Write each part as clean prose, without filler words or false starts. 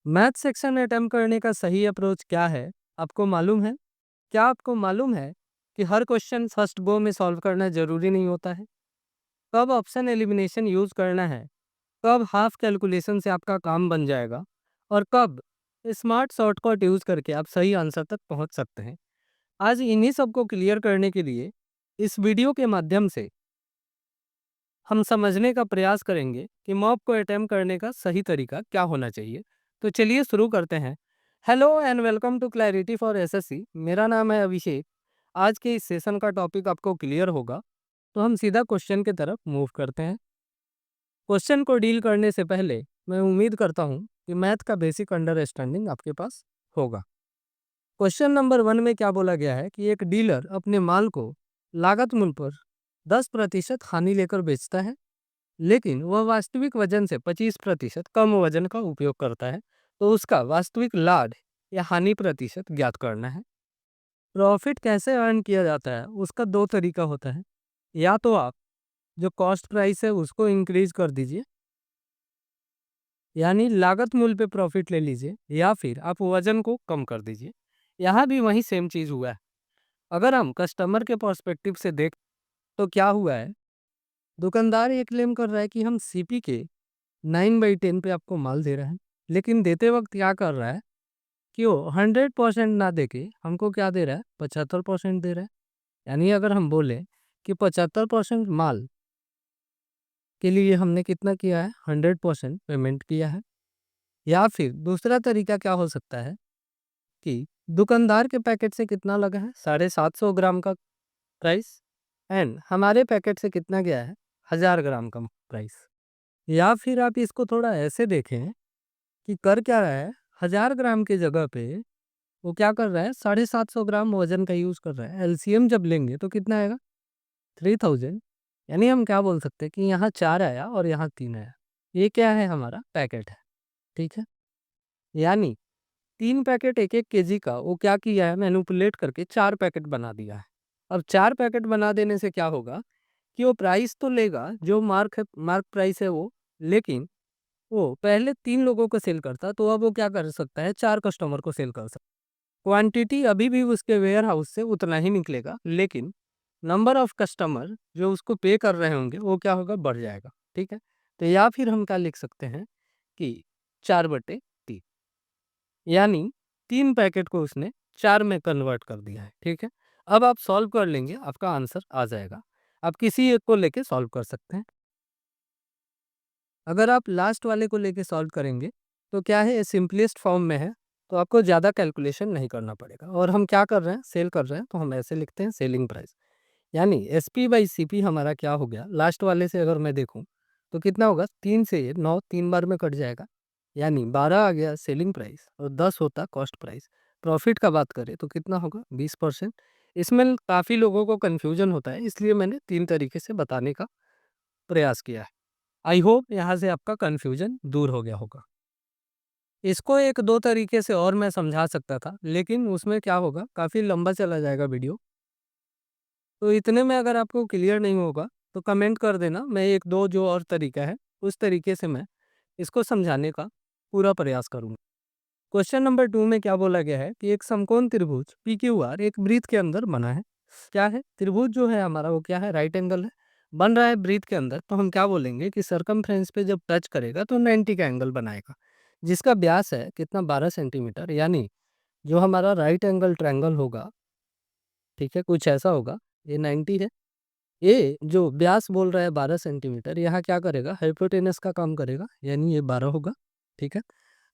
Math section attempt करने का सही अप्रोच क्या है, आपको मालूम है? क्या आपको मालूम है कि हर क्वेश्चन फर्स्ट गो में सॉल्व करना ज़रूरी नहीं होता है? कब ऑप्शन एलिमिनेशन यूज़ करना है, कब हाफ कैलकुलेशन से आपका काम बन जाएगा और कब स्मार्ट शॉर्टकट यूज़ करके आप सही आंसर तक पहुंच सकते हैं। आज इन्हीं सबको क्लियर करने के लिए इस वीडियो के माध्यम से हम समझने का प्रयास करेंगे कि मॉक को अटेम्प्ट करने का सही तरीका क्या होना चाहिए। तो चलिए शुरू करते हैं। Hello and welcome to clarity for SSC. मेरा नाम है अभिषेक। आज के इस सेशन का टॉपिक आपको क्लियर होगा, तो हम सीधा क्वेश्चन की तरफ मूव करते हैं। क्वेश्चन को डील करने से पहले मैं उम्मीद करता हूँ कि मैथ का बेसिक अंडरस्टैंडिंग आपके पास होगा। क्वेश्चन नंबर 1 में क्या बोला गया है कि एक डीलर अपने माल को लागत मूल्य पर 10% हानि लेकर बेचता है, लेकिन वह वास्तविक वजन से 25% कम वजन का उपयोग करता है, तो उसका वास्तविक लाभ या हानि प्रतिशत ज्ञात करना है। प्रॉफिट कैसे अर्न किया जाता है, उसका दो तरीका होता है। या तो आप जो कॉस्ट प्राइस है उसको इंक्रीज कर दीजिए, यानी लागत मूल्य पे प्रॉफिट ले लीजिए, या फिर आप वजन को कम कर दीजिए। यहाँ भी वही सेम चीज़ हुआ है। अगर हम कस्टमर के पर्सपेक्टिव से देख तो क्या हुआ है, दुकानदार ये क्लेम कर रहा है कि हम सीपी के 9/10 पे आपको माल दे रहे हैं, लेकिन देते वक्त क्या कर रहा है कि वो 100% ना दे के हमको क्या दे रहा है, 75% दे रहा है। यानी अगर हम बोले कि 75% माल के लिए हमने कितना किया है, 100% पेमेंट किया है। या फिर दूसरा तरीका क्या हो सकता है कि दुकानदार के पैकेट से कितना लगा है, 750 ग्राम का प्राइस, एंड हमारे पैकेट से कितना गया है, 1000 ग्राम का प्राइस। या फिर आप इसको थोड़ा ऐसे देखें कि कर क्या रहा है, 1000 ग्राम की जगह पे वो क्या कर रहा है, 750 ग्राम वजन का यूज़ कर रहा है। एलसीएम जब लेंगे तो कितना आएगा, 3000। यानी हम क्या बोल सकते हैं कि यहाँ 4 आया और यहाँ 3 आया। ये क्या है, हमारा पैकेट है। ठीक है, यानी 3 पैकेट 1-1 केजी का वो क्या किया है, मैनिपुलेट करके 4 पैकेट बना दिया है। अब 4 पैकेट बना देने से क्या होगा कि वो प्राइस तो लेगा, जो मार्क प्राइस है वो, लेकिन वो पहले 3 लोगों को सेल करता, तो अब वो क्या कर सकता है, 4 कस्टमर को सेल कर सकता है। क्वांटिटी अभी भी उसके वेयर हाउस से उतना ही निकलेगा, लेकिन नंबर ऑफ कस्टमर जो उसको पे कर रहे होंगे वो क्या होगा, बढ़ जाएगा। ठीक है, तो या फिर हम क्या लिख सकते हैं कि 4/3, यानी 3 पैकेट को उसने 4 में कन्वर्ट कर दिया है। ठीक है, अब आप सॉल्व कर लेंगे, आपका आंसर आ जाएगा। आप किसी एक को लेके सॉल्व कर सकते हैं। अगर आप लास्ट वाले को लेके सॉल्व करेंगे तो क्या है, सिंपलेस्ट फॉर्म में है, तो आपको ज़्यादा कैलकुलेशन नहीं करना पड़ेगा। और हम क्या कर रहे हैं, सेल कर रहे हैं, तो हम ऐसे लिखते हैं सेलिंग प्राइस। यानी SP/CP हमारा क्या हो गया, लास्ट वाले से अगर मैं देखूं तो कितना होगा, 3 से ये 9 3 बार में कट जाएगा, यानी 12 आ गया सेलिंग प्राइस और 10 होता कॉस्ट प्राइस। प्रॉफिट का बात करें तो कितना होगा, 20%। इसमें काफ़ी लोगों को कन्फ्यूजन होता है, इसलिए मैंने 3 तरीके से बताने का प्रयास किया है। आई होप यहाँ से आपका कन्फ्यूजन दूर हो गया होगा। इसको 1-2 तरीके से और मैं समझा सकता था, लेकिन उसमें क्या होगा, काफ़ी लंबा चला जाएगा वीडियो। तो इतने में अगर आपको क्लियर नहीं होगा तो कमेंट कर देना, मैं 1-2 जो और तरीका है उस तरीके से मैं इसको समझाने का पूरा प्रयास करूँगा। क्वेश्चन नंबर 2 में क्या बोला गया है कि एक समकोण त्रिभुज PQR एक वृत्त के अंदर बना है। क्या है, त्रिभुज जो है हमारा वो क्या है, राइट एंगल है, बन रहा है वृत्त के अंदर, तो हम क्या बोलेंगे कि सरकमफ्रेंस पे जब टच करेगा तो 90 का एंगल बनाएगा, जिसका व्यास है कितना, 12 सेंटीमीटर। यानी जो हमारा राइट एंगल ट्रायंगल होगा, ठीक है, कुछ ऐसा होगा, ये 90 है। ये जो व्यास बोल रहा है 12 सेंटीमीटर, यहाँ क्या करेगा, हाइपोटेनस का काम करेगा, यानी ये 12 होगा। ठीक है,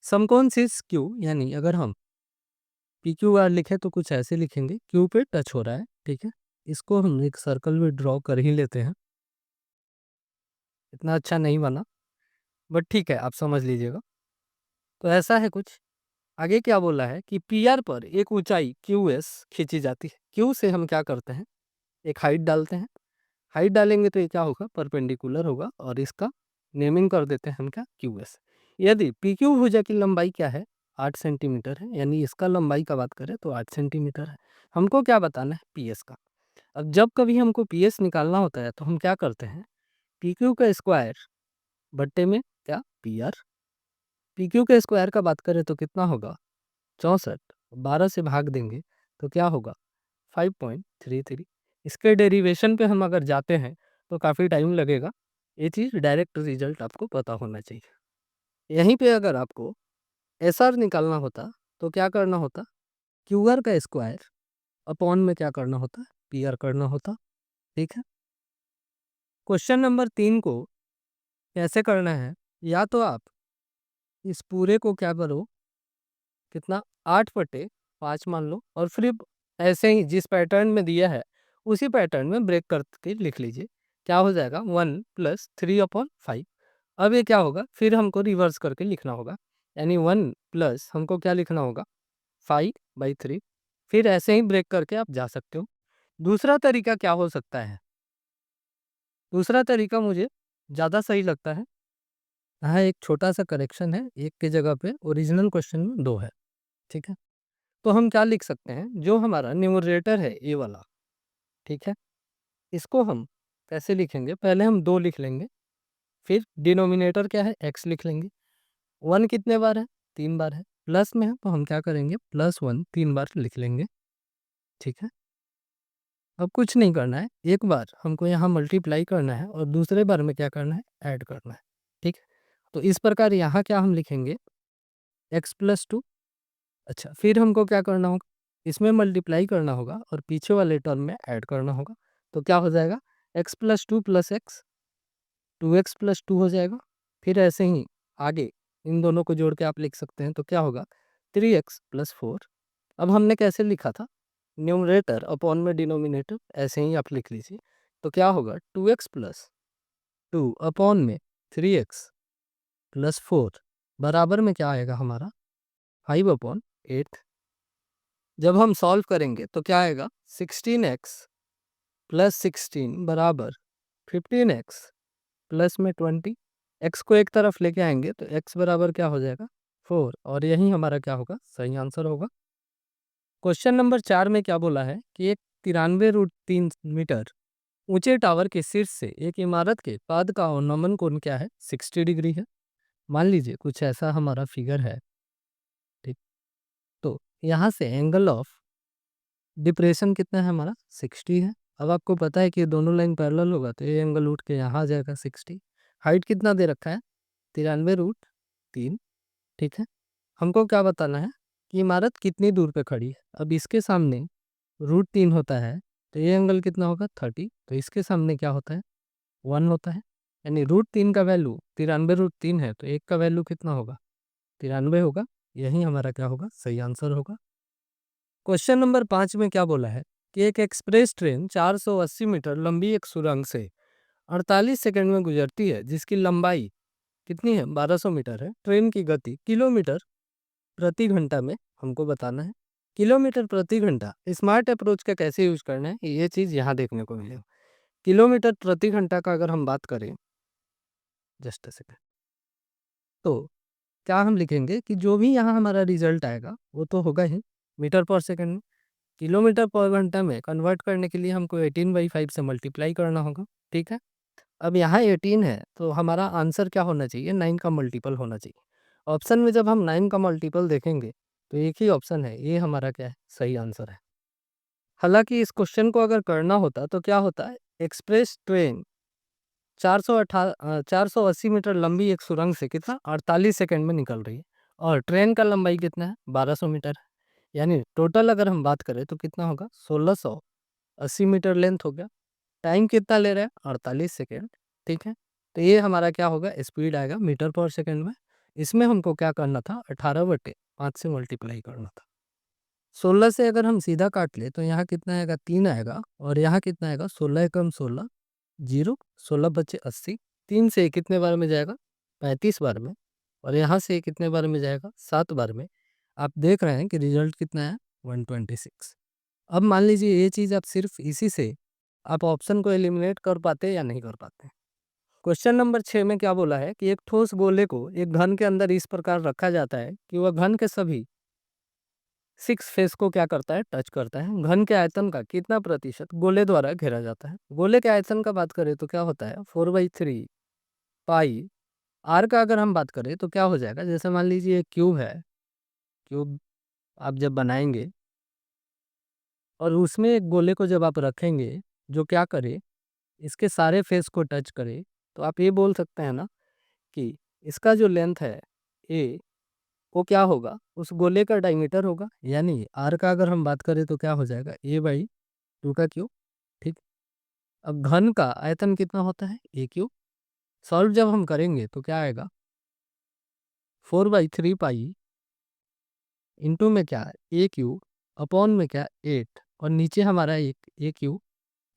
समकोण शीर्ष क्यू, यानी अगर हम PQR लिखे तो कुछ ऐसे लिखेंगे, क्यू पे टच हो रहा है। ठीक है, इसको हम एक सर्कल में ड्रॉ कर ही लेते हैं। इतना अच्छा नहीं बना, बट ठीक है, आप समझ लीजिएगा। तो ऐसा है कुछ। आगे क्या बोला है कि PR पर एक ऊंचाई QS खींची जाती है। क्यू से हम क्या करते हैं, एक हाइट डालते हैं। हाइट डालेंगे तो ये क्या होगा, परपेंडिकुलर होगा, और इसका नेमिंग कर देते हैं हम क्या, QS। यदि PQ भुजा की लंबाई क्या है, 8 सेंटीमीटर है, यानी इसका लंबाई का बात करें तो 8 सेंटीमीटर है। हमको क्या बताना है, PS का। अब जब कभी हमको PS निकालना होता है तो हम क्या करते हैं, PQ का स्क्वायर बट्टे में क्या, PR। पी क्यू के स्क्वायर का बात करें तो कितना होगा 64, 12 से भाग देंगे तो क्या होगा 5.33। इसके डेरिवेशन पे हम अगर जाते हैं तो काफ़ी टाइम लगेगा, ये चीज़ डायरेक्ट रिजल्ट आपको पता होना चाहिए। यहीं पे अगर आपको एस आर निकालना होता तो क्या करना होता, क्यू आर का स्क्वायर अपॉन में क्या करना होता, पी आर करना होता। ठीक है, क्वेश्चन नंबर 3 को कैसे करना है, या तो आप इस पूरे को क्या करो, कितना 8/5 मान लो, और फिर ऐसे ही जिस पैटर्न में दिया है उसी पैटर्न में ब्रेक करके लिख लीजिए। क्या हो जाएगा 1 + 3/5। अब ये क्या होगा, फिर हमको रिवर्स करके लिखना होगा, यानी 1 प्लस हमको क्या लिखना होगा 5/3। फिर ऐसे ही ब्रेक करके आप जा सकते हो। दूसरा तरीका क्या हो सकता है, दूसरा तरीका मुझे ज़्यादा सही लगता है। यहाँ एक छोटा सा करेक्शन है, एक की जगह पे ओरिजिनल क्वेश्चन में 2 है। ठीक है, तो हम क्या लिख सकते हैं, जो हमारा न्यूमरेटर है ये वाला, ठीक है, इसको हम कैसे लिखेंगे, पहले हम 2 लिख लेंगे, फिर डिनोमिनेटर क्या है x लिख लेंगे। 1 कितने बार है, 3 बार है, प्लस में है तो हम क्या करेंगे +1 3 बार लिख लेंगे। ठीक है, अब कुछ नहीं करना है, एक बार हमको यहाँ मल्टीप्लाई करना है और दूसरे बार में क्या करना है, ऐड करना है। ठीक है, तो इस प्रकार यहाँ क्या हम लिखेंगे x+2। अच्छा, फिर हमको क्या करना होगा, इसमें मल्टीप्लाई करना होगा और पीछे वाले टर्म में ऐड करना होगा। तो क्या हो जाएगा x+2 + x, 2x+2 हो जाएगा। फिर ऐसे ही आगे इन दोनों को जोड़ के आप लिख सकते हैं, तो क्या होगा 3x + 4। अब हमने कैसे लिखा था, न्यूमरेटर अपॉन में डिनोमिनेटर, ऐसे ही आप लिख लीजिए। तो क्या होगा 2x + 2 अपॉन में 3x + 4 बराबर में क्या आएगा हमारा 5/8। जब हम सॉल्व करेंगे तो क्या आएगा 16x + 16 बराबर 15x प्लस में 20। x को एक तरफ लेके आएंगे तो x बराबर क्या हो जाएगा 4, और यही हमारा क्या होगा सही आंसर होगा। क्वेश्चन नंबर 4 में क्या बोला है कि एक 93√3 मीटर ऊंचे टावर के शीर्ष से एक इमारत के पाद का अवनमन कोण क्या है 60 डिग्री है। मान लीजिए कुछ ऐसा हमारा फिगर है। ठीक, तो यहाँ से एंगल ऑफ डिप्रेशन कितना है हमारा 60 है। अब आपको पता है कि ये दोनों लाइन पैरेलल होगा तो ये एंगल उठ के यहाँ आ जाएगा 60। हाइट कितना दे रखा है 93√3। ठीक है, हमको क्या बताना है कि इमारत कितनी दूर पे खड़ी है। अब इसके सामने √3 होता है तो ये एंगल कितना होगा 30, तो इसके सामने क्या होता है 1 होता है, यानी √3 का वैल्यू 93√3 है तो एक का वैल्यू कितना होगा 93 होगा। यही हमारा क्या होगा सही आंसर होगा। क्वेश्चन नंबर 5 में क्या बोला है कि एक एक्सप्रेस ट्रेन 480 मीटर लंबी एक सुरंग से 48 सेकंड में गुजरती है, जिसकी लंबाई कितनी है 1200 मीटर है। ट्रेन की गति किलोमीटर प्रति घंटा में हमको बताना है। किलोमीटर प्रति घंटा स्मार्ट अप्रोच का कैसे यूज करना है, ये चीज़ यहाँ देखने को मिलेगा। किलोमीटर प्रति घंटा का अगर हम बात करें, जस्ट अ सेकंड, तो क्या हम लिखेंगे कि जो भी यहाँ हमारा रिजल्ट आएगा वो तो होगा ही मीटर पर सेकंड में। किलोमीटर पर घंटा में कन्वर्ट करने के लिए हमको 18/5 से मल्टीप्लाई करना होगा। ठीक है, अब यहाँ 18 है तो हमारा आंसर क्या होना चाहिए 9 का मल्टीपल होना चाहिए। ऑप्शन में जब हम 9 का मल्टीपल देखेंगे तो एक ही ऑप्शन है, ये हमारा क्या है सही आंसर है। हालांकि इस क्वेश्चन को अगर करना होता तो क्या होता है, एक्सप्रेस ट्रेन 480 मीटर लंबी एक सुरंग से कितना 48 सेकंड में निकल रही है, और ट्रेन का लंबाई कितना है 1200 मीटर है। यानी टोटल अगर हम बात करें तो कितना होगा 1680 मीटर लेंथ हो गया। टाइम कितना ले रहा है 48 सेकेंड। ठीक है, तो ये हमारा क्या होगा स्पीड आएगा मीटर पर सेकेंड में। इसमें हमको क्या करना था 18/5 से मल्टीप्लाई करना था। 16 से अगर हम सीधा काट ले तो यहाँ कितना आएगा 3 आएगा, और यहाँ कितना आएगा 16 एकम 16, 0, 16 बचे 80। 3 से कितने बार में जाएगा 35 बार में, और यहाँ से कितने बार में जाएगा 7 बार में। आप देख रहे हैं कि रिजल्ट कितना है 126। अब मान लीजिए ये चीज़ आप सिर्फ इसी से आप ऑप्शन को एलिमिनेट कर पाते या नहीं कर पाते। क्वेश्चन नंबर 6 में क्या बोला है कि एक ठोस गोले को एक घन के अंदर इस प्रकार रखा जाता है कि वह घन के सभी 6 फेस को क्या करता है टच करता है। घन के आयतन का कितना प्रतिशत गोले द्वारा घेरा जाता है। गोले के आयतन का बात करें तो क्या होता है 4/3 पाई आर का अगर हम बात करें तो क्या हो जाएगा, जैसे मान लीजिए क्यूब है, क्यूब आप जब बनाएंगे और उसमें एक गोले को जब आप रखेंगे जो क्या करे, इसके सारे फेस को टच करे, तो आप ये बोल सकते हैं ना कि इसका जो लेंथ है ए, वो क्या होगा, उस गोले का डायमीटर होगा। यानी आर का अगर हम बात करें तो क्या हो जाएगा, A/2 का क्यूब। ठीक। अब घन का आयतन कितना होता है, A³ सॉल्व जब हम करेंगे तो क्या आएगा, 4/3 पाई इंटू में क्या है A³ अपॉन में क्या 8, और नीचे हमारा एक A³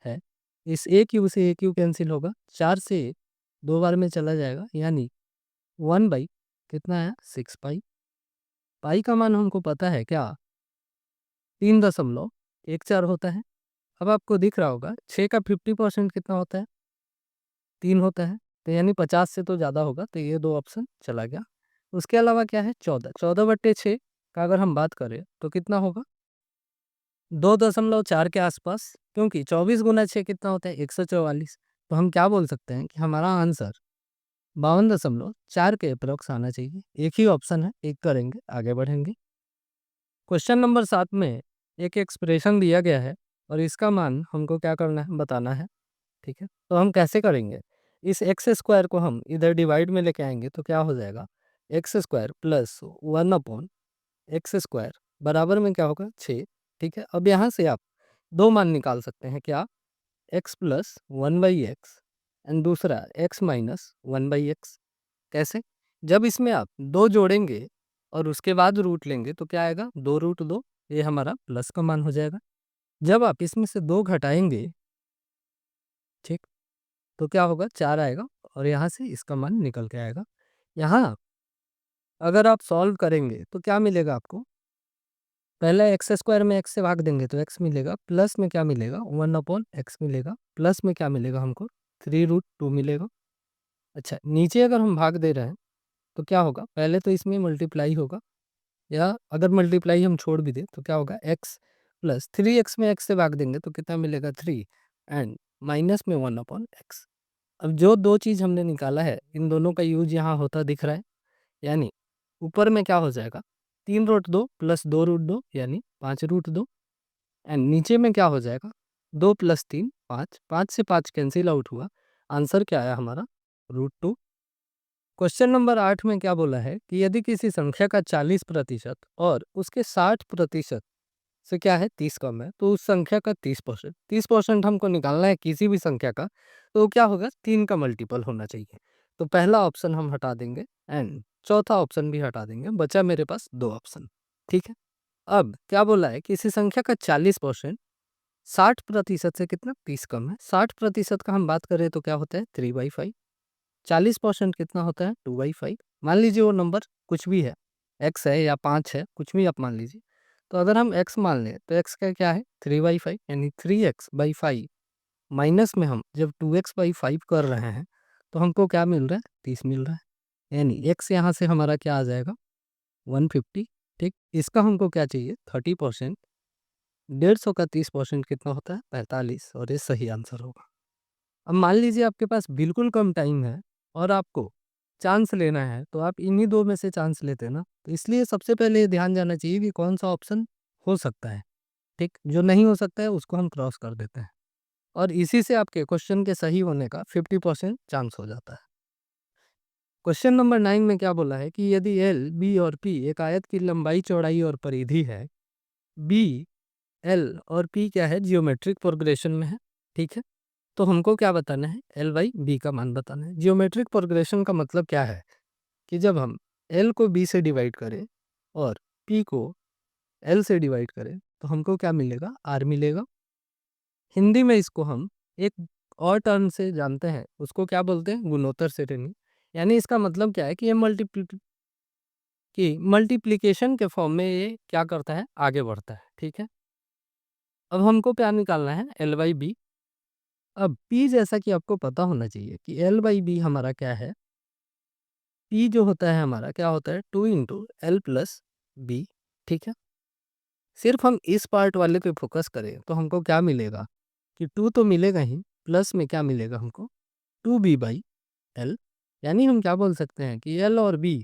है। इस A³ से A³ कैंसिल होगा, 4 से 2 बार में चला जाएगा, यानी 1/ कितना है 6 पाई। पाई का मान हमको पता है क्या, 3.14 होता है। अब आपको दिख रहा होगा 6 का 50% कितना होता है, 3 होता है। तो यानी 50 से तो ज़्यादा होगा, तो ये 2 ऑप्शन चला गया। उसके अलावा क्या है 14, 14/6 का अगर हम बात करें तो कितना होगा, 2.4 के आसपास, क्योंकि 24 गुना 6 कितना होता है 144। तो हम क्या बोल सकते हैं कि हमारा आंसर 52.4 के अप्रोक्स आना चाहिए। एक ही ऑप्शन है, एक करेंगे, आगे बढ़ेंगे। क्वेश्चन नंबर 7 में एक एक्सप्रेशन दिया गया है और इसका मान हमको क्या करना है, बताना है। ठीक है, तो हम कैसे करेंगे, इस एक्स स्क्वायर को हम इधर डिवाइड में लेके आएंगे तो क्या हो जाएगा, x² प्लस 1/x² बराबर में क्या होगा 6। ठीक है, अब यहाँ से आप दो मान निकाल सकते हैं, क्या, x प्लस 1/x एंड दूसरा x माइनस 1/x। कैसे, जब इसमें आप दो जोड़ेंगे और उसके बाद रूट लेंगे तो क्या आएगा, 2√2, ये हमारा प्लस का मान हो जाएगा। जब आप इसमें से 2 घटाएंगे, ठीक, तो क्या होगा 4 आएगा और यहाँ से इसका मान निकल के आएगा। यहाँ अगर आप सॉल्व करेंगे तो क्या मिलेगा आपको, पहले x² में x से भाग देंगे तो x मिलेगा, प्लस में क्या मिलेगा 1/x मिलेगा, प्लस में क्या मिलेगा हमको 3√2 मिलेगा। अच्छा, नीचे अगर हम भाग दे रहे हैं तो क्या होगा, पहले तो इसमें मल्टीप्लाई होगा, या अगर मल्टीप्लाई हम छोड़ भी दें तो क्या होगा, x प्लस 3x में x से भाग देंगे तो कितना मिलेगा 3, एंड माइनस में 1/x। अब जो दो चीज़ हमने निकाला है इन दोनों का यूज यहाँ होता दिख रहा है, यानी ऊपर में क्या हो जाएगा 3√2 प्लस 2√2 यानी 5√2, एंड नीचे में क्या हो जाएगा 2 प्लस 3 5, 5 से 5 कैंसिल आउट हुआ, आंसर क्या आया हमारा √2। क्वेश्चन नंबर 8 में क्या बोला है कि यदि किसी संख्या का 40% और उसके 60% से क्या है 30 कम है, तो उस संख्या का 30% हमको निकालना है किसी भी संख्या का, तो क्या होगा 3 का मल्टीपल होना चाहिए। तो पहला ऑप्शन हम हटा देंगे एंड चौथा ऑप्शन भी हटा देंगे, बचा मेरे पास 2 ऑप्शन। ठीक है, अब क्या बोला है, किसी संख्या का 40% 60% से कितना 30 कम है। 60% का हम बात करें तो क्या होता है 3/5, 40% कितना होता है 2/5। मान लीजिए वो नंबर कुछ भी है, x है या 5 है, कुछ भी आप मान लीजिए। तो अगर हम x मान लें तो x का क्या है 3/5, यानी 3x/5 माइनस में हम जब 2x/5 कर रहे हैं तो हमको क्या मिल रहा है 30 मिल रहा है, यानी x यहाँ से हमारा क्या आ जाएगा 150। ठीक, इसका हमको क्या चाहिए 30%, 150 का 30% कितना होता है 45, और ये सही आंसर होगा। अब मान लीजिए आपके पास बिल्कुल कम टाइम है और आपको चांस लेना है, तो आप इन्हीं दो में से चांस लेते हैं ना, तो इसलिए सबसे पहले ये ध्यान जाना चाहिए कि कौन सा ऑप्शन हो सकता है। ठीक, जो नहीं हो सकता है उसको हम क्रॉस कर देते हैं, और इसी से आपके क्वेश्चन के सही होने का 50% चांस हो जाता है। क्वेश्चन नंबर 9 में क्या बोला है कि यदि एल, बी और पी एक आयत की लंबाई, चौड़ाई और परिधि है, बी, एल और पी क्या है जियोमेट्रिक प्रोग्रेशन में है। ठीक है, तो हमको क्या बताना है, एल बाई बी का मान बताना है। जियोमेट्रिक प्रोग्रेशन का मतलब क्या है कि जब हम एल को बी से डिवाइड करें और पी को एल से डिवाइड करें तो हमको क्या मिलेगा, आर मिलेगा। हिंदी में इसको हम एक और टर्म से जानते हैं, उसको क्या बोलते हैं, गुणोत्तर श्रेणी। यानी इसका मतलब क्या है कि ये मल्टीप्लिकेशन के फॉर्म में ये क्या करता है, आगे बढ़ता है। ठीक है, अब हमको क्या निकालना है, एल बाई बी। अब P जैसा कि आपको पता होना चाहिए कि L/B हमारा क्या है, P जो होता है हमारा क्या होता है 2 × L + B। ठीक है, सिर्फ हम इस पार्ट वाले पे फोकस करें तो हमको क्या मिलेगा कि 2 तो मिलेगा ही, प्लस में क्या मिलेगा हमको 2B/L। यानी हम क्या बोल सकते हैं कि एल और बी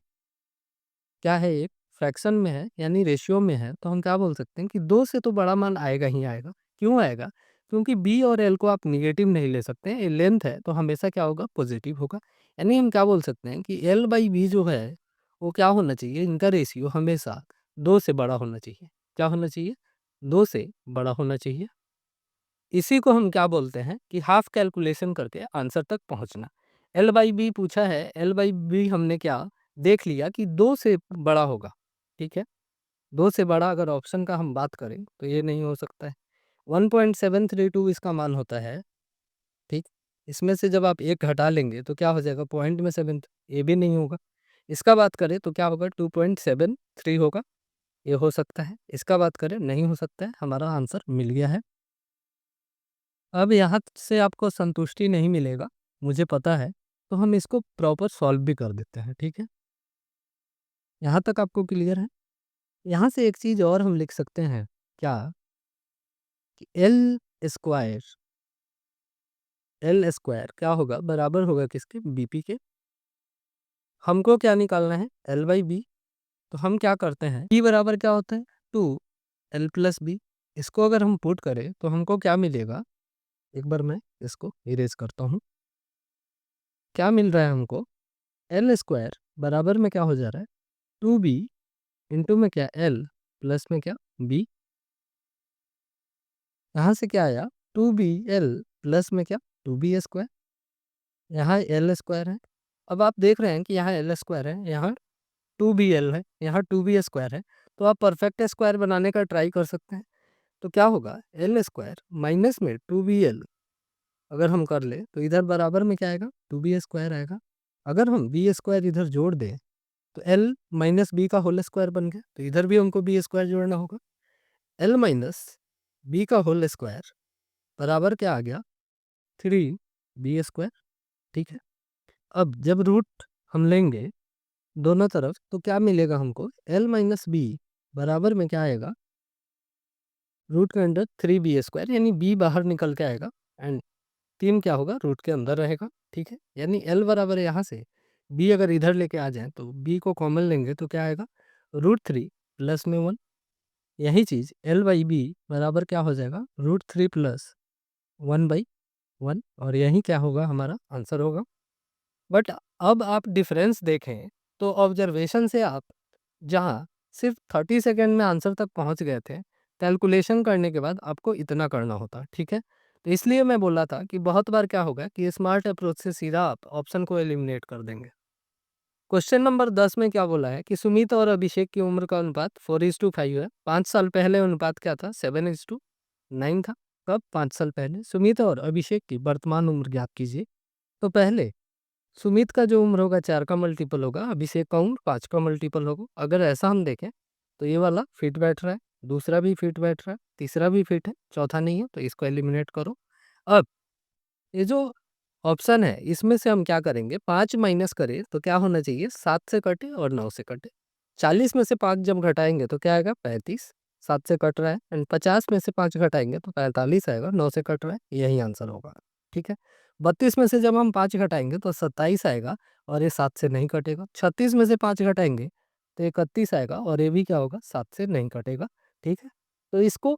क्या है, एक फ्रैक्शन में है यानी रेशियो में है, तो हम क्या बोल सकते हैं कि 2 से तो बड़ा मान आएगा ही आएगा। क्यों आएगा? क्योंकि बी और एल को आप नेगेटिव नहीं ले सकते हैं, ये लेंथ है तो हमेशा क्या होगा, पॉजिटिव होगा। यानी हम क्या बोल सकते हैं कि एल बाई बी जो है वो क्या होना चाहिए, इनका रेशियो हमेशा 2 से बड़ा होना चाहिए। क्या होना चाहिए? 2 से बड़ा होना चाहिए। इसी को हम क्या बोलते हैं कि हाफ कैलकुलेशन करके आंसर तक पहुंचना। एल बाई बी पूछा है, एल बाई बी हमने क्या देख लिया कि 2 से बड़ा होगा। ठीक है, 2 से बड़ा अगर ऑप्शन का हम बात करें तो ये नहीं हो सकता है। 1.732 इसका मान होता है। ठीक, इसमें से जब आप एक घटा लेंगे तो क्या हो जाएगा, पॉइंट में 7, ये भी नहीं होगा। इसका बात करें तो क्या होगा, 2.73 होगा, ये हो सकता है। इसका बात करें नहीं हो सकता है, हमारा आंसर मिल गया है। अब यहाँ से आपको संतुष्टि नहीं मिलेगा, मुझे पता है, तो हम इसको प्रॉपर सॉल्व भी कर देते हैं। ठीक है, यहाँ तक आपको क्लियर है? यहाँ से एक चीज़ और हम लिख सकते हैं, क्या कि स्क्वायर एल स्क्वायर क्या होगा, बराबर होगा किसके, बीपी के। हमको क्या निकालना है, एल बाई बी। तो हम क्या करते हैं, बी बराबर क्या होता है, 2 L+B। इसको अगर हम पुट करें तो हमको क्या मिलेगा, एक बार मैं इसको इरेज करता हूँ। क्या मिल रहा है हमको, एल स्क्वायर बराबर में क्या हो जा रहा है, 2B इंटू में क्या, एल प्लस में क्या, बी। यहाँ से क्या आया, 2BL प्लस में क्या, 2B स्क्वायर। यहाँ एल स्क्वायर है। अब आप देख रहे हैं कि यहाँ एल स्क्वायर है, यहाँ 2BL है, यहाँ 2B स्क्वायर है। तो आप परफेक्ट स्क्वायर बनाने का ट्राई कर सकते हैं। तो क्या होगा, एल स्क्वायर माइनस में 2BL अगर हम कर ले तो इधर बराबर में क्या आएगा, 2B स्क्वायर आएगा। अगर हम बी स्क्वायर इधर जोड़ दें तो एल माइनस बी का होल स्क्वायर बन गया, तो इधर भी हमको बी स्क्वायर जोड़ना होगा। एल माइनस बी का होल स्क्वायर बराबर क्या आ गया, 3B स्क्वायर। ठीक है, अब जब रूट हम लेंगे दोनों तरफ तो क्या मिलेगा हमको, एल माइनस बी बराबर में क्या आएगा, रूट के अंदर 3B स्क्वायर, यानी बी बाहर निकल के आएगा एंड 3 क्या होगा, रूट के अंदर रहेगा। ठीक है, यानी एल बराबर है, यहाँ से बी अगर इधर लेके आ जाए तो बी को कॉमन लेंगे तो क्या आएगा, √3 प्लस में 1। यही चीज़ एल बाई बी बराबर क्या हो जाएगा, √3 प्लस 1/1, और यही क्या होगा, हमारा आंसर होगा। बट अब आप डिफरेंस देखें तो ऑब्जर्वेशन से आप जहाँ सिर्फ 30 सेकेंड में आंसर तक पहुँच गए थे, कैलकुलेशन करने के बाद आपको इतना करना होता। ठीक है, तो इसलिए मैं बोला था कि बहुत बार क्या होगा कि स्मार्ट अप्रोच से सीधा आप ऑप्शन को एलिमिनेट कर देंगे। क्वेश्चन नंबर 10 में क्या बोला है कि सुमित और अभिषेक की उम्र का अनुपात 4:5 है। 5 साल पहले अनुपात क्या था, 7:9 था। कब, 5 साल पहले। सुमित और अभिषेक की वर्तमान उम्र ज्ञात कीजिए। तो पहले सुमित का जो उम्र होगा 4 का मल्टीपल होगा, अभिषेक का उम्र 5 का मल्टीपल होगा। अगर ऐसा हम देखें तो ये वाला फिट बैठ रहा है, दूसरा भी फिट बैठ रहा है, तीसरा भी फिट है, चौथा नहीं है, तो इसको एलिमिनेट करो। अब ये जो ऑप्शन है इसमें से हम क्या करेंगे, 5 माइनस करें तो क्या होना चाहिए, 7 से कटे और 9 से कटे। 40 में से 5 जब घटाएंगे तो क्या आएगा, 35। 7 से कट रहा है, एंड 50 में से 5 घटाएंगे तो 45 आएगा, 9 से कट रहा है, यही आंसर होगा। ठीक है, 32 में से जब हम 5 घटाएंगे तो 27 आएगा, और ये 7 से नहीं कटेगा। 36 में से 5 घटाएंगे तो 31 आएगा, और ये भी क्या होगा, 7 से नहीं कटेगा। ठीक है, तो इसको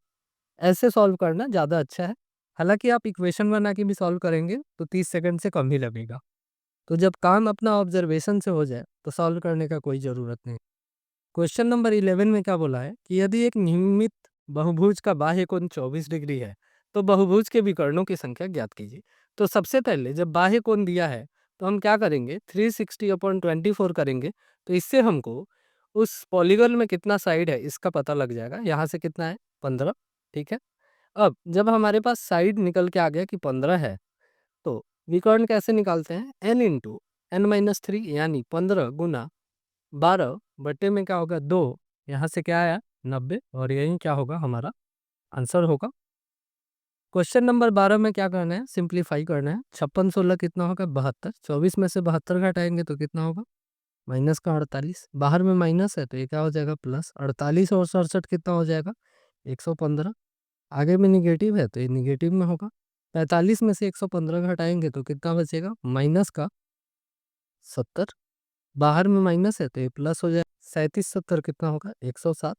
ऐसे सॉल्व करना ज़्यादा अच्छा है। हालाँकि आप इक्वेशन बना के भी सॉल्व करेंगे तो 30 सेकंड से कम ही लगेगा। तो जब काम अपना ऑब्जर्वेशन से हो जाए तो सॉल्व करने का कोई ज़रूरत नहीं। क्वेश्चन नंबर 11 में क्या बोला है कि यदि एक नियमित बहुभुज का बाह्य कोण 24 डिग्री है तो बहुभुज के विकर्णों की संख्या ज्ञात कीजिए। तो सबसे पहले जब बाह्य कोण दिया है तो हम क्या करेंगे, 360/24 करेंगे। तो इससे हमको उस पॉलीगन में कितना साइड है इसका पता लग जाएगा। यहाँ से कितना है, 15। ठीक है, अब जब हमारे पास साइड निकल के आ गया कि 15 है, तो विकर्ण कैसे निकालते हैं, n इंटू n-3, यानी 15 गुना 12 बटे में क्या होगा, 2। यहाँ से क्या आया, 90, और यही क्या होगा, हमारा आंसर होगा। क्वेश्चन नंबर 12 में क्या करना है, सिंप्लीफाई करना है। 56 16 कितना होगा, 72। 24 में से 72 घटाएंगे तो कितना होगा, माइनस का 48। बाहर में माइनस है तो ये क्या हो जाएगा, प्लस। 48 और 67 कितना हो जाएगा, 115। आगे में निगेटिव है तो ये निगेटिव में होगा। 45 में से 115 घटाएंगे तो कितना बचेगा, माइनस का 70, बाहर में माइनस है तो ये प्लस हो जाए। 37 70 कितना होगा? 107।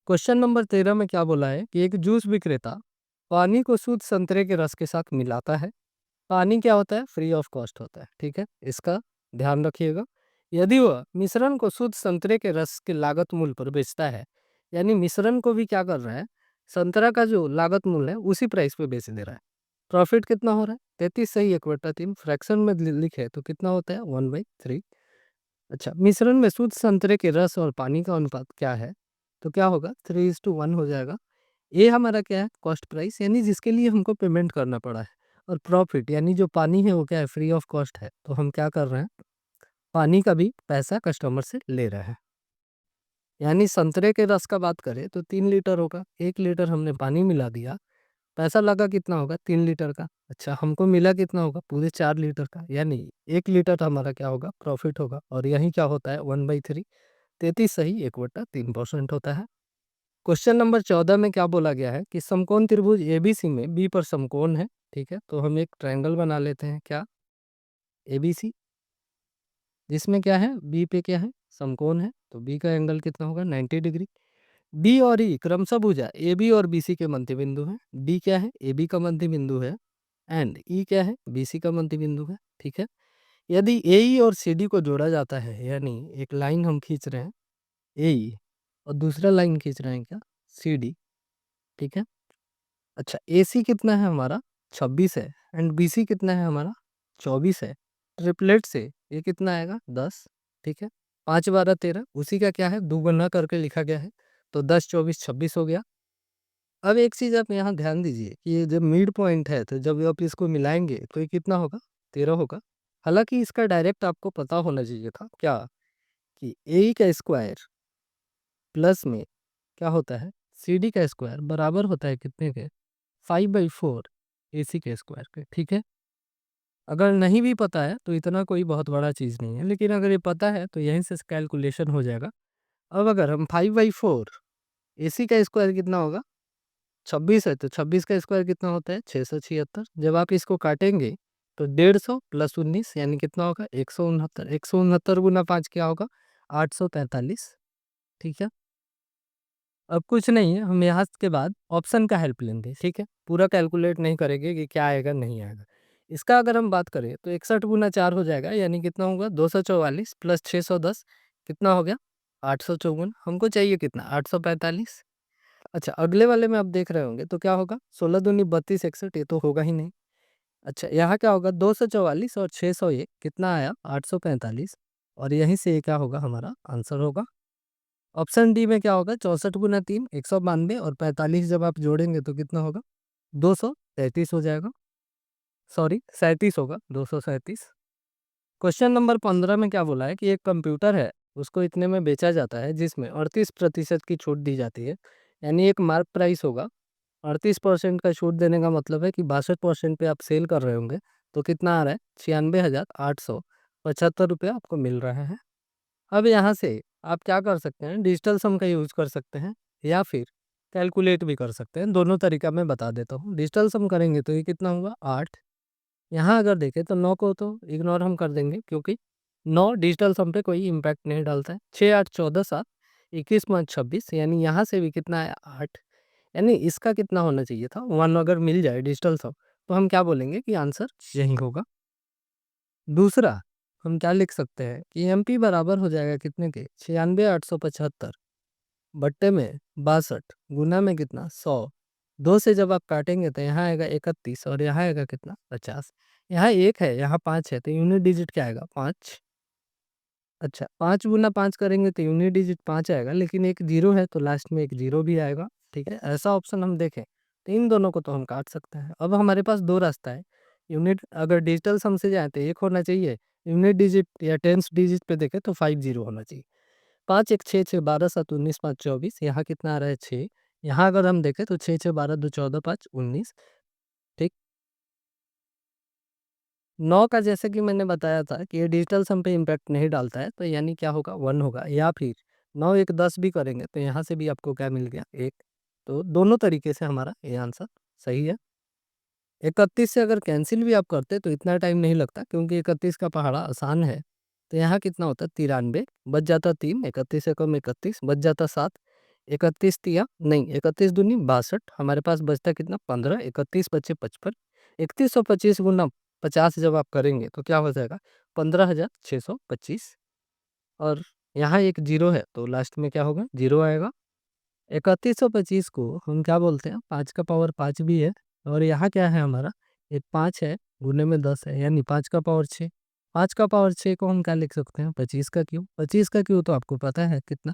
क्वेश्चन नंबर 13 में क्या बोला है कि एक जूस विक्रेता पानी को शुद्ध संतरे के रस के साथ मिलाता है। पानी क्या होता है? फ्री ऑफ कॉस्ट होता है, ठीक है, इसका ध्यान रखिएगा। यदि वह मिश्रण को शुद्ध संतरे के रस के लागत मूल्य पर बेचता है, यानी मिश्रण को भी क्या कर रहा है, संतरा का जो लागत मूल्य है उसी प्राइस पे बेच दे रहा है। प्रॉफिट कितना हो रहा है? 33 सही 1/3। फ्रैक्शन में लिखे तो कितना होता है? 1/3। अच्छा, मिश्रण में शुद्ध संतरे के रस और पानी का अनुपात क्या है? तो क्या होगा? 3:1 हो जाएगा। ये हमारा क्या है? कॉस्ट प्राइस, यानी जिसके लिए हमको पेमेंट करना पड़ा है। और प्रॉफिट यानी जो पानी है वो क्या है? फ्री ऑफ कॉस्ट है। तो हम क्या कर रहे हैं? पानी का भी पैसा कस्टमर से ले रहे हैं। यानी संतरे के रस का बात करें तो 3 लीटर होगा। 1 लीटर हमने पानी मिला दिया, पैसा लगा कितना होगा? 3 लीटर का। अच्छा, हमको मिला कितना होगा? पूरे 4 लीटर का, यानी 1 लीटर हमारा क्या होगा? प्रॉफिट होगा। और यही क्या होता है? 1/3। 33 सही 1/3% होता है। क्वेश्चन नंबर 14 में क्या बोला गया है कि समकोण त्रिभुज एबीसी में बी पर समकोण है, ठीक है, तो हम एक ट्रायंगल बना लेते हैं, क्या? एबीसी, जिसमें क्या है? बी पे क्या है? समकोण है, तो बी का एंगल कितना होगा? 90 डिग्री। बी और ई क्रमशः भुजा ए बी और बी सी के मध्य बिंदु है। डी क्या है? ए बी का मध्य बिंदु है। एंड ई क्या है? बी सी का मध्य बिंदु है, ठीक है। यदि ए ई और सी डी को जोड़ा जाता है, यानी एक लाइन हम खींच रहे हैं ए ई और दूसरा लाइन खींच रहे हैं क्या? सी डी, ठीक है। अच्छा, ए सी कितना है हमारा? 26 है। एंड बी सी कितना है हमारा? 24 है। ट्रिपलेट से ये कितना आएगा? 10, ठीक है। 5 12 13, उसी का क्या है? दुगुना करके लिखा गया है, तो 10 24 26 हो गया। अब एक चीज़ आप यहाँ ध्यान दीजिए कि ये जब मिड पॉइंट है तो जब आप इसको मिलाएंगे तो ये कितना होगा? 13 होगा। हालांकि इसका डायरेक्ट आपको पता होना चाहिए था क्या, कि ए का स्क्वायर प्लस में क्या होता है? सी डी का स्क्वायर बराबर होता है कितने के? 5/4 ए सी के स्क्वायर के, ठीक है। अगर नहीं भी पता है तो इतना कोई बहुत बड़ा चीज़ नहीं है, लेकिन अगर ये पता है तो यहीं से कैलकुलेशन हो जाएगा। अब अगर हम 5/4 ए सी का स्क्वायर कितना होगा? 26 है, तो 26 का स्क्वायर कितना होता है? 676। जब आप इसको काटेंगे तो 150 प्लस 19 यानी कितना होगा? 169। 169 गुना 5 क्या होगा? 843, ठीक है। अब कुछ नहीं है, हम यहाँ के बाद ऑप्शन का हेल्प लेंगे, ठीक है। पूरा कैलकुलेट नहीं करेंगे कि क्या आएगा नहीं आएगा। इसका अगर हम बात करें तो 61 गुना 4 हो जाएगा, यानी कितना होगा? 244 प्लस 610 कितना हो गया? 854। हमको चाहिए कितना? 845। अच्छा, अगले वाले में आप देख रहे होंगे तो क्या होगा? 16 दूनी 32 61, ये तो होगा ही नहीं। अच्छा, यहाँ क्या होगा? 244 और 601 कितना आया? 845। और यहीं से ये क्या होगा? हमारा आंसर होगा। ऑप्शन डी में क्या होगा? 64 गुना 3 192 और 45 जब आप जोड़ेंगे तो कितना होगा? 237 हो जाएगा। सॉरी, 37 होगा, 237। क्वेश्चन नंबर 15 में क्या बोला है कि एक कंप्यूटर है, उसको इतने में बेचा जाता है जिसमें 38% की छूट दी जाती है, यानी एक मार्क प्राइस होगा। 38% का छूट देने का मतलब है कि 62% पे आप सेल कर रहे होंगे, तो कितना आ रहा है? 96,875 रुपये आपको मिल रहा है। अब यहाँ से आप क्या कर सकते हैं? डिजिटल सम का यूज़ कर सकते हैं या फिर कैलकुलेट भी कर सकते हैं। दोनों तरीका मैं बता देता हूँ। डिजिटल सम करेंगे तो ये कितना होगा? 8। यहाँ अगर देखें तो 9 को तो इग्नोर हम कर देंगे, क्योंकि 9 डिजिटल सम पे कोई इम्पैक्ट नहीं डालता है। 6 8 14 7 21 5 26, यानी यहाँ से भी कितना है? 8। यानी इसका कितना होना चाहिए था? 1 अगर मिल जाए डिजिटल सम, तो हम क्या बोलेंगे कि आंसर यही होगा। दूसरा, हम क्या लिख सकते हैं कि एमपी बराबर हो जाएगा कितने के? 96,875 बट्टे में 62 गुना में कितना? 100। 2 से जब आप काटेंगे तो यहाँ आएगा 31 और यहाँ आएगा कितना? 50। यहाँ 1 है, यहाँ 5 है, तो यूनिट डिजिट क्या आएगा? 5। अच्छा, 5 गुना 5 करेंगे तो यूनिट डिजिट 5 आएगा, लेकिन एक जीरो है तो लास्ट में एक जीरो भी आएगा, ठीक है। ऐसा ऑप्शन हम देखें तो इन दोनों को तो हम काट सकते हैं। अब हमारे पास 2 रास्ता है। यूनिट अगर डिजिटल सम से जाए तो 1 होना चाहिए, यूनिट डिजिट या टेंस डिजिट पे देखें तो 50 होना चाहिए। 5 1 6 6 12 7 19 5 24, यहाँ कितना आ रहा है? 6। यहाँ अगर हम देखें तो 6 6 12 2 14 5 19, ठीक। 9 का जैसे कि मैंने बताया था कि ये डिजिटल सम पे इम्पैक्ट नहीं डालता है, तो यानी क्या होगा? 1 होगा। या फिर 9 1 10 भी करेंगे तो यहाँ से भी आपको क्या मिल गया? 1। तो दोनों तरीके से हमारा ये आंसर सही है। 31 से अगर कैंसिल भी आप करते तो इतना टाइम नहीं लगता, क्योंकि 31 का पहाड़ा आसान है। तो यहाँ कितना होता है 93, बच जाता 3, 31 से कम 31, बच जाता 7, 31 तिया नहीं 31 दूनी 62, हमारे पास बचता कितना 15, 31 बचे 55, 3125 गुना 50 जब आप करेंगे तो क्या हो जाएगा 15,625। और यहाँ एक जीरो है तो लास्ट में क्या होगा, जीरो आएगा। 3125 को हम क्या बोलते हैं, 5 का पावर 5 भी है, और यहाँ क्या है हमारा, एक 5 है, गुने में 10 है, यानी 5 का पावर 6। 5 का पावर 6 को हम क्या लिख सकते हैं, 25 का क्यू। 25 का क्यू तो आपको पता है कितना,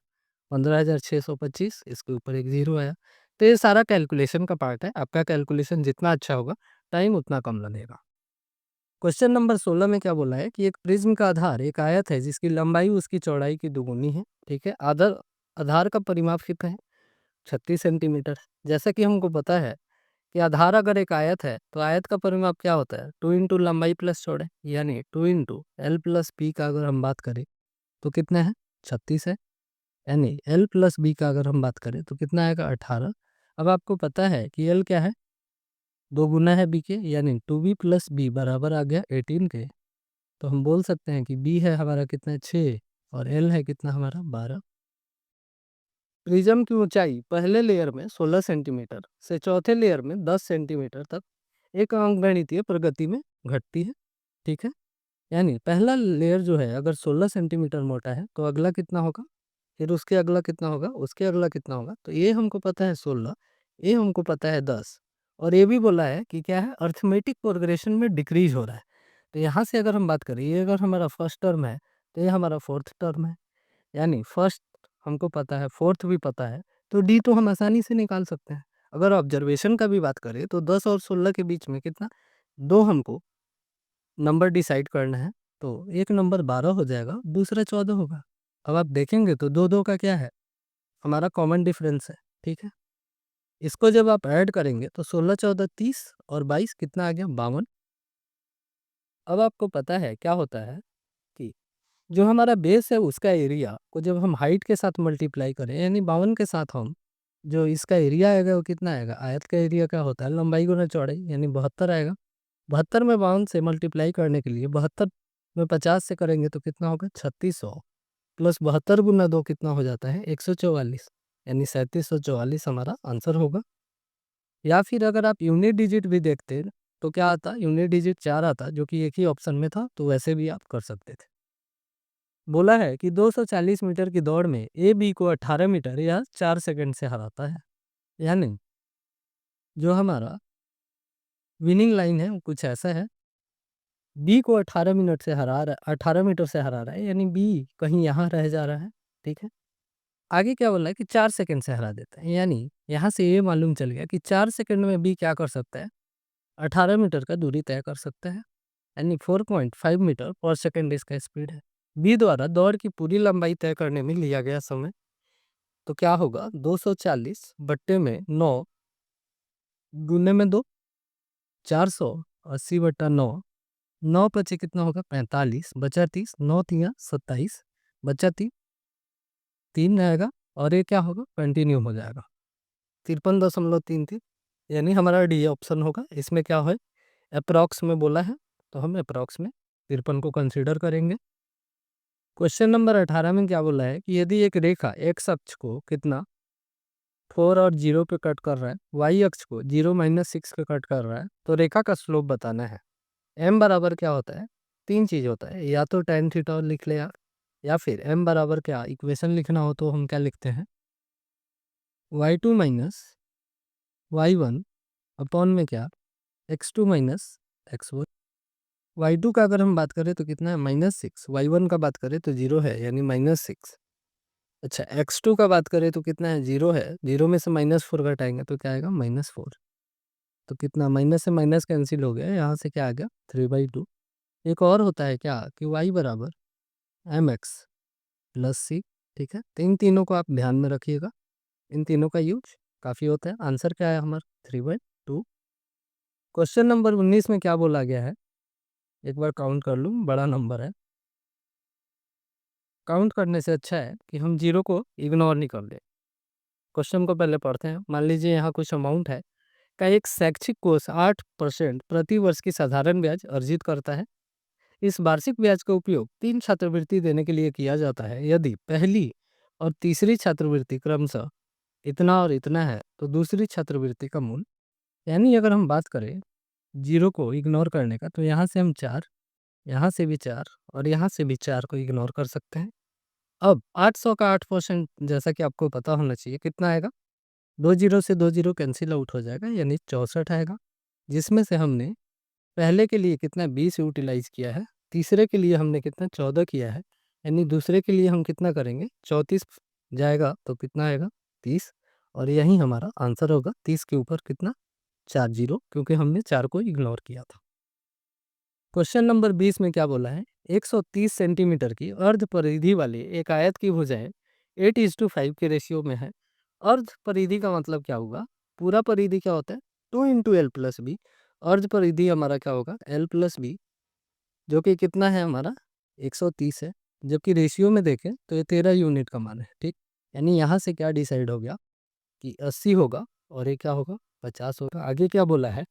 15,625, इसके ऊपर एक जीरो आया। तो ये सारा कैलकुलेशन का पार्ट है, आपका कैलकुलेशन जितना अच्छा होगा टाइम उतना कम लगेगा। क्वेश्चन नंबर 16 में क्या बोला है कि एक प्रिज्म का आधार एक आयत है जिसकी लंबाई उसकी चौड़ाई की दुगुनी है। ठीक है, आधार आधार का परिमाप कितना है, 36 सेंटीमीटर। जैसा कि हमको पता है कि आधार अगर एक आयत है तो आयत का परिमाप क्या होता है, 2 इंटू लंबाई प्लस चौड़ाई, यानी 2 इंटू एल प्लस बी का अगर हम बात करें तो कितना है 36 है, यानी एल प्लस बी का अगर हम बात करें तो कितना आएगा 18। अब आपको पता है कि एल क्या है, दो गुना है बी के, यानी 2b प्लस बी बराबर आ गया 18 के। तो हम बोल सकते हैं कि बी है हमारा कितना 6 और एल है कितना हमारा 12। प्रिज्म की ऊंचाई पहले लेयर में 16 सेंटीमीटर से चौथे लेयर में 10 सेंटीमीटर तक एक अंकगणितीय प्रगति में घटती है। ठीक है, यानी पहला लेयर जो है अगर 16 सेंटीमीटर मोटा है तो अगला कितना होगा, फिर उसके अगला कितना होगा, उसके अगला कितना होगा। तो ये हमको पता है 16, ये हमको पता है 10, और ये भी बोला है कि क्या है, अर्थमेटिक प्रोग्रेशन में डिक्रीज हो रहा है। तो यहाँ से अगर हम बात करें, ये अगर हमारा फर्स्ट टर्म है तो ये हमारा फोर्थ टर्म है, यानी फर्स्ट हमको पता है, फोर्थ भी पता है, तो डी तो हम आसानी से निकाल सकते हैं। अगर ऑब्जर्वेशन का भी बात करें तो 10 और 16 के बीच में कितना, दो हमको नंबर डिसाइड करना है। तो एक नंबर 12 हो जाएगा, दूसरा 14 होगा। अब आप देखेंगे तो दो दो का क्या है, हमारा कॉमन डिफरेंस है। ठीक है, इसको जब आप ऐड करेंगे तो 16 14 30 और 22 कितना आ गया 52। अब आपको पता है क्या होता है कि जो हमारा बेस है उसका एरिया को जब हम हाइट के साथ मल्टीप्लाई करें, यानी 52 के साथ हम जो इसका एरिया आएगा वो कितना आएगा, आयत का एरिया क्या होता है लंबाई गुना चौड़ाई, यानी 72 आएगा। 72 में 52 से मल्टीप्लाई करने के लिए 72 में 50 से करेंगे तो कितना होगा 3600, प्लस 72 गुना 2 कितना हो जाता है 144, यानी 3744 हमारा आंसर होगा। या फिर अगर आप यूनिट डिजिट भी देखते तो क्या आता, यूनिट डिजिट 4 आता, जो कि एक ही ऑप्शन में था, तो वैसे भी आप कर सकते थे। बोला है कि 240 मीटर की दौड़ में ए बी को 18 मीटर या 4 सेकंड से हराता है, यानी जो हमारा विनिंग लाइन है वो कुछ ऐसा है, बी को 18 मिनट से हरा रहा 18 मीटर से हरा रहा है, यानी बी कहीं यहाँ रह जा रहा है। ठीक है, आगे क्या बोला है कि 4 सेकंड से हरा देता है, यानी यहाँ से ये मालूम चल गया कि 4 सेकंड में बी क्या कर सकता है, 18 मीटर का दूरी तय कर सकता है, यानी 4.5 मीटर पर सेकंड इसका स्पीड है। बी द्वारा दौड़ की पूरी लंबाई तय करने में लिया गया समय तो क्या होगा, 240 बट्टे में 9 गुने में 2, 480/9, 9 पचे कितना होगा 45, बचा 30, 9 तिया 27, बचा 3 आएगा, और ये क्या होगा कंटिन्यू हो जाएगा 53.33, यानी हमारा डी ऑप्शन होगा। इसमें क्या है, अप्रॉक्स में बोला है तो हम अप्रॉक्स में 53 को कंसीडर करेंगे। क्वेश्चन नंबर 18 में क्या बोला है कि यदि एक रेखा एक्स अक्ष को कितना 4 और 0 पे कट कर रहा है, वाई अक्ष को 0 - 6 पे कट कर रहा है, तो रेखा का स्लोप बताना है। एम बराबर क्या होता है, तीन चीज होता है, या तो tan थीटा लिख ले या फिर एम बराबर क्या, इक्वेशन लिखना हो तो हम क्या लिखते हैं, y2 - y1 अपॉन में क्या, x2 - x1। y2 का अगर हम बात करें तो कितना है -6, y1 का बात करें तो 0 है, यानी -6। अच्छा, x2 का बात करें तो कितना है 0 है, 0 में से -4 घटाएंगे तो क्या आएगा -4। तो कितना, माइनस से माइनस कैंसिल हो गया, यहाँ से क्या आ गया 3/2। एक और होता है क्या कि y बराबर mx प्लस सी। ठीक है, तो इन तीनों को आप ध्यान में रखिएगा, इन तीनों का यूज काफ़ी होता है। आंसर क्या है हमारा 3/2। क्वेश्चन नंबर 19 में क्या बोला गया है, एक बार काउंट कर लूँ, बड़ा नंबर है, काउंट करने से अच्छा है कि हम जीरो को इग्नोर नहीं कर दें। क्वेश्चन को पहले पढ़ते हैं। मान लीजिए यहाँ कुछ अमाउंट है का एक शैक्षिक कोष 8% प्रति वर्ष की साधारण ब्याज अर्जित करता है। इस वार्षिक ब्याज का उपयोग 3 छात्रवृत्ति देने के लिए किया जाता है। यदि पहली और तीसरी छात्रवृत्ति क्रमशः इतना और इतना है, तो दूसरी छात्रवृत्ति का मूल्य, यानी अगर हम बात करें 0 को इग्नोर करने का, तो यहाँ से हम 4, यहाँ से भी 4 और यहाँ से भी 4 को इग्नोर कर सकते हैं। अब 800 का 8% जैसा कि आपको पता होना चाहिए कितना आएगा, 2 जीरो से 2 जीरो कैंसिल आउट हो जाएगा, यानी 64 आएगा, जिसमें से हमने पहले के लिए कितना 20 यूटिलाइज किया है, तीसरे के लिए हमने कितना 14 किया है, यानी दूसरे के लिए हम कितना करेंगे 34 जाएगा, तो कितना आएगा 30, और यही हमारा आंसर होगा। 30 के ऊपर कितना 4 जीरो, क्योंकि हमने 4 को इग्नोर किया था। क्वेश्चन नंबर 20 में क्या बोला है, 130 सेंटीमीटर की अर्ध परिधि वाली एक आयत की भुजाएं 8:5 के रेशियो में है। अर्ध परिधि का मतलब क्या होगा, पूरा परिधि क्या होता है 2 इंटू एल प्लस बी, अर्ध परिधि हमारा क्या होगा एल प्लस बी, जो कि कितना है हमारा 130 है, जबकि रेशियो में देखें तो ये 13 यूनिट का मान है। ठीक, यानी यहाँ से क्या डिसाइड हो गया कि 80 होगा और ये क्या होगा 50 होगा। आगे क्या बोला है,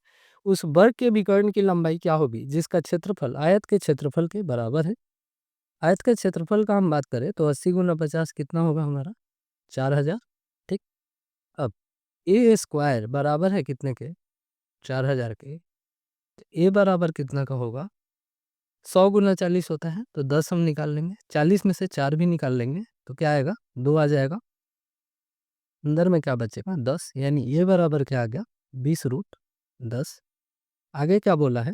उस वर्ग के विकर्ण की लंबाई क्या होगी जिसका क्षेत्रफल आयत के क्षेत्रफल के बराबर है। आयत के क्षेत्रफल का हम बात करें तो 80 गुना 50 कितना होगा हमारा 4000। ठीक, अब ए स्क्वायर बराबर है कितने के 4000 के, ए बराबर कितना का होगा 100 गुना 40 होता है, तो 10 हम निकाल लेंगे, 40 में से 4 भी निकाल लेंगे, तो क्या आएगा 2 आ जाएगा, अंदर में क्या बचेगा 10, यानी ये बराबर क्या आ गया 20√10। आगे क्या बोला है,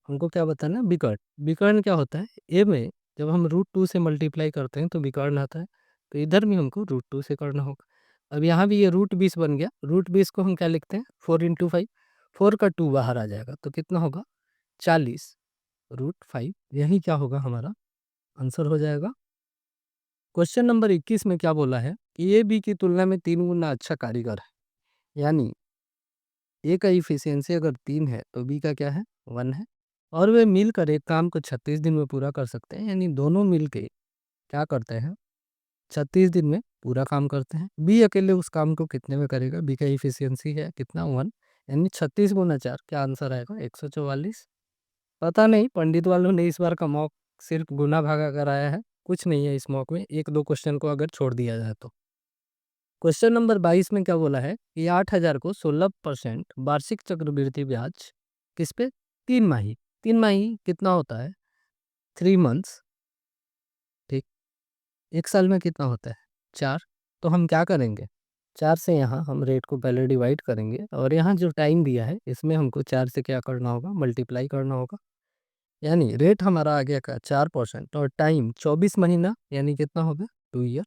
हमको क्या बताना है विकर्ण। विकर्ण क्या होता है, ए में जब हम √2 से मल्टीप्लाई करते हैं तो विकर्ण आता है, तो इधर भी हमको √2 से करना होगा। अब यहाँ भी ये √20 बन गया, √20 को हम क्या लिखते हैं 4 इंटू 5, 4 का 2 बाहर आ जाएगा, तो कितना होगा 40√5, यही क्या होगा हमारा आंसर हो जाएगा। क्वेश्चन नंबर 21 में क्या बोला है कि ए बी की तुलना में 3 गुना अच्छा कारीगर है, यानी ए का इफिशियंसी अगर 3 है तो बी का क्या है 1 है, और वे मिलकर एक काम को 36 दिन में पूरा कर सकते हैं, यानी दोनों मिलके क्या करते हैं 36 दिन में पूरा काम करते हैं। बी अकेले उस काम को कितने में करेगा, बी का इफिशियंसी है कितना 1, यानी 36 गुना 4 क्या आंसर आएगा 144। पता नहीं पंडित वालों ने इस बार का मॉक सिर्फ गुना भागा कराया है, कुछ नहीं है इस मॉक में, एक दो क्वेश्चन को अगर छोड़ दिया जाए तो। क्वेश्चन नंबर 22 में क्या बोला है कि 8000 को 16% वार्षिक चक्रवृद्धि ब्याज किस पे 3 माही, 3 माही कितना होता है 3 मंथ्स। ठीक, एक साल में कितना होता है 4, तो हम क्या करेंगे 4 से यहाँ हम रेट को पहले डिवाइड करेंगे, और यहाँ जो टाइम दिया है इसमें हमको 4 से क्या करना होगा मल्टीप्लाई करना होगा, यानी रेट हमारा आ गया का 4% और टाइम 24 महीना, यानी कितना होगा 2 ईयर।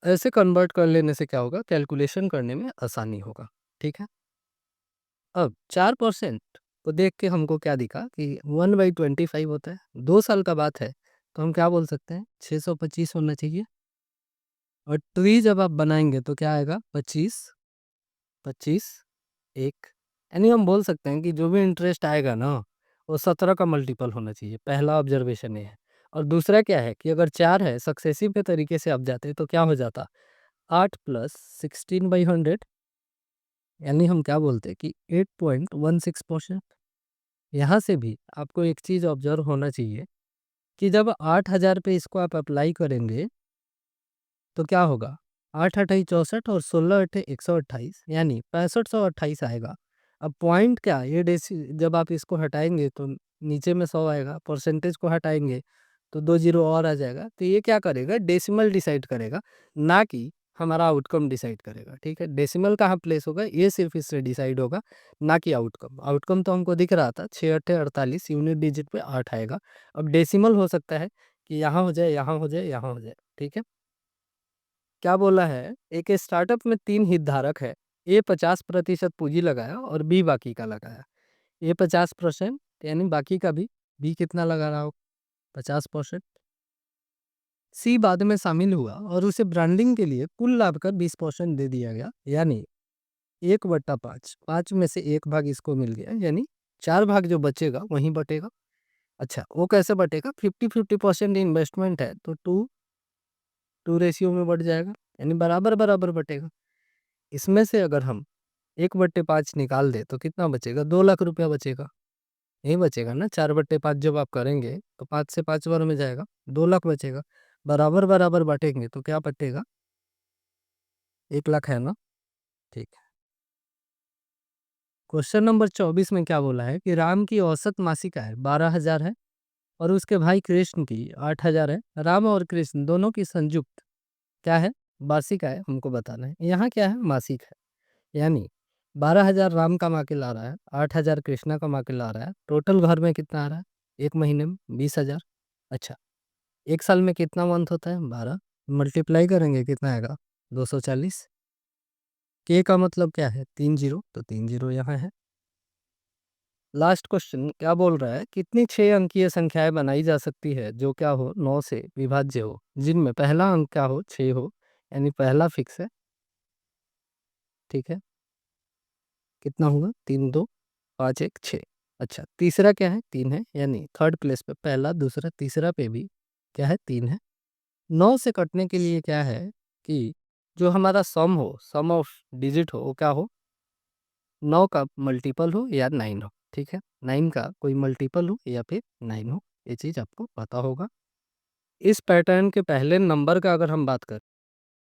ऐसे कन्वर्ट कर लेने से क्या होगा कैलकुलेशन करने में आसानी होगा। ठीक है, अब 4% को देख के हमको क्या दिखा कि 1/25 होता है, 2 साल का बात है, तो हम क्या बोल सकते हैं 625 होना चाहिए, और ट्री जब आप बनाएंगे तो क्या आएगा 25, 25 एक, यानी हम बोल सकते हैं कि जो भी इंटरेस्ट आएगा ना वो 17 का मल्टीपल होना चाहिए। पहला ऑब्जर्वेशन ये है, और दूसरा क्या है कि अगर 4 है सक्सेसिव के तरीके से आप जाते तो क्या हो जाता 8 प्लस 16/100, यानी हम क्या बोलते हैं कि 8.16%। यहाँ से भी आपको एक चीज़ ऑब्जर्व होना चाहिए कि जब 8000 पे इसको आप अप्लाई करेंगे तो क्या होगा 8 अठाई 64 और 16 अठे 128, यानी 6528 आएगा। अब पॉइंट क्या ये डेसी जब आप इसको हटाएंगे तो नीचे में 100 आएगा, परसेंटेज को हटाएंगे तो 2 जीरो और आ जाएगा, तो ये क्या करेगा डेसिमल डिसाइड करेगा, ना कि हमारा आउटकम डिसाइड करेगा। ठीक है, डेसिमल कहाँ प्लेस होगा ये सिर्फ इससे डिसाइड होगा, ना कि आउटकम। आउटकम तो हमको दिख रहा था 6 अठे 48, यूनिट डिजिट पे 8 आएगा। अब डेसिमल हो सकता है कि यहाँ हो जाए, यहाँ हो जाए, यहाँ हो जाए। ठीक है, क्या बोला है एक स्टार्टअप में 3 हितधारक है, ए 50% पूंजी लगाया और बी बाकी का लगाया। ए 50% यानी बाकी का भी, बी कितना लगा रहा हो 50%। सी बाद में शामिल हुआ और उसे ब्रांडिंग के लिए कुल लाभ का 20% दे दिया गया, यानी 1/5, 5 में से 1 भाग इसको मिल गया, यानी 4 भाग जो बचेगा वहीं बटेगा। अच्छा वो कैसे बटेगा 50-50% इन्वेस्टमेंट है तो 2:2 रेशियो में बढ़ जाएगा, यानी बराबर बराबर बटेगा। इसमें से अगर हम 1/5 निकाल दे तो कितना बचेगा? 2 लाख रुपया बचेगा। यही बचेगा ना, 4/5 जब आप करेंगे तो 5 से 5 बार में जाएगा, 2 लाख बचेगा। बराबर बराबर बांटेंगे तो क्या बचेगा? 1 लाख है ना? ठीक है। क्वेश्चन नंबर 24 में क्या बोला है कि राम की औसत मासिक आय 12,000 है और उसके भाई कृष्ण की 8,000 है। राम और कृष्ण दोनों की संयुक्त क्या है? वार्षिक आय हमको बताना है। यहाँ क्या है? मासिक है। यानी 12,000 राम कमा के ला रहा है, 8,000 कृष्णा कमा के ला रहा है। टोटल घर में कितना आ रहा है? एक महीने में 20,000। अच्छा, एक साल में कितना मंथ होता है? 12। मल्टीप्लाई करेंगे कितना आएगा? 240। के का मतलब क्या है? 3 जीरो, तो 3 जीरो यहाँ है। लास्ट क्वेश्चन क्या बोल रहा है? कितनी 6 अंकीय संख्याएं बनाई जा सकती है जो क्या हो? 9 से विभाज्य हो, जिनमें पहला अंक क्या हो? 6 हो, यानी पहला फिक्स है। ठीक है, कितना होगा? 3 2 5 1 6। अच्छा, तीसरा क्या है? 3 है, यानी थर्ड प्लेस पे पहला, दूसरा, तीसरा पे भी क्या है? 3 है। 9 से कटने के लिए क्या है कि जो हमारा सम हो, सम ऑफ डिजिट हो, वो क्या हो? 9 का मल्टीपल हो या 9 हो। ठीक है, 9 का कोई मल्टीपल हो या फिर 9 हो, ये चीज़ आपको पता होगा। इस पैटर्न के पहले नंबर का अगर हम बात करें